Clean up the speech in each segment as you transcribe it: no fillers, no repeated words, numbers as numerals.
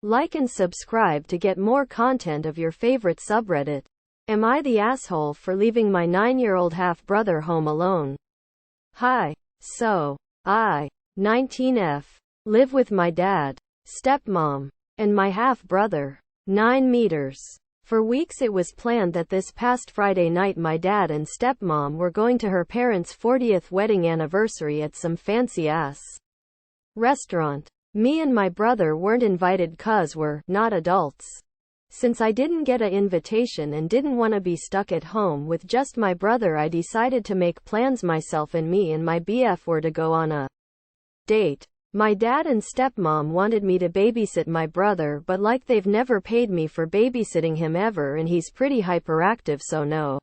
Like and subscribe to get more content of your favorite subreddit. Am I the asshole for leaving my 9-year-old half-brother home alone? Hi. So, I, 19F, live with my dad, stepmom, and my half-brother, 9 meters. For weeks it was planned that this past Friday night my dad and stepmom were going to her parents' 40th wedding anniversary at some fancy-ass restaurant. Me and my brother weren't invited 'cause we're not adults. Since I didn't get an invitation and didn't want to be stuck at home with just my brother, I decided to make plans myself, and me and my BF were to go on a date. My dad and stepmom wanted me to babysit my brother, but like they've never paid me for babysitting him ever, and he's pretty hyperactive, so no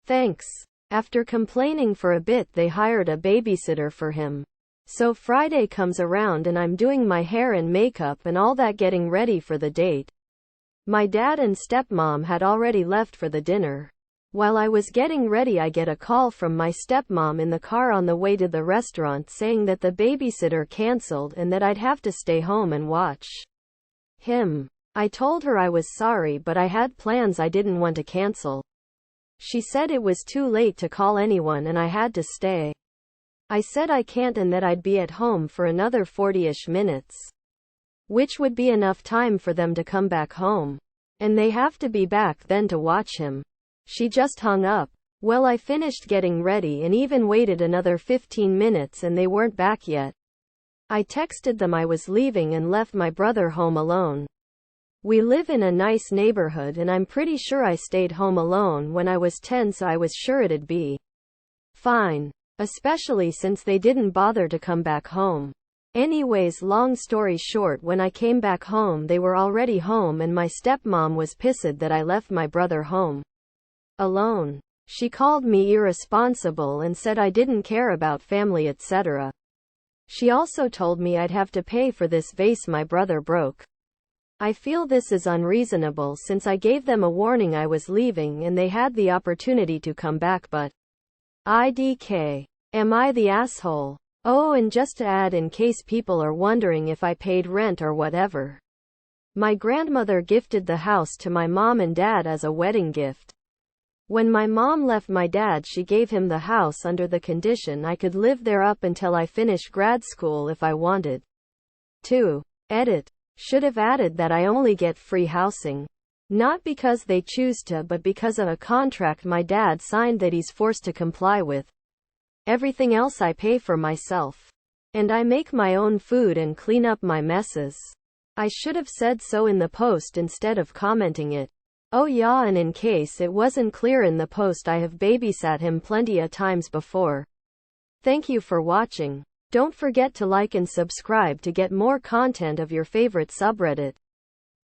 thanks. After complaining for a bit, they hired a babysitter for him. So Friday comes around and I'm doing my hair and makeup and all that, getting ready for the date. My dad and stepmom had already left for the dinner. While I was getting ready, I get a call from my stepmom in the car on the way to the restaurant saying that the babysitter canceled and that I'd have to stay home and watch him. I told her I was sorry, but I had plans I didn't want to cancel. She said it was too late to call anyone and I had to stay. I said I can't and that I'd be at home for another 40-ish minutes, which would be enough time for them to come back home. And they have to be back then to watch him. She just hung up. Well, I finished getting ready and even waited another 15 minutes and they weren't back yet. I texted them I was leaving and left my brother home alone. We live in a nice neighborhood and I'm pretty sure I stayed home alone when I was 10, so I was sure it'd be fine. Especially since they didn't bother to come back home. Anyways, long story short, when I came back home they were already home and my stepmom was pissed that I left my brother home alone. She called me irresponsible and said I didn't care about family, etc. She also told me I'd have to pay for this vase my brother broke. I feel this is unreasonable since I gave them a warning I was leaving and they had the opportunity to come back, but IDK. Am I the asshole? Oh, and just to add, in case people are wondering if I paid rent or whatever, my grandmother gifted the house to my mom and dad as a wedding gift. When my mom left my dad, she gave him the house under the condition I could live there up until I finish grad school if I wanted to. Edit. Should have added that I only get free housing. Not because they choose to, but because of a contract my dad signed that he's forced to comply with. Everything else I pay for myself. And I make my own food and clean up my messes. I should have said so in the post instead of commenting it. Oh yeah, and in case it wasn't clear in the post, I have babysat him plenty of times before. Thank you for watching. Don't forget to like and subscribe to get more content of your favorite subreddit.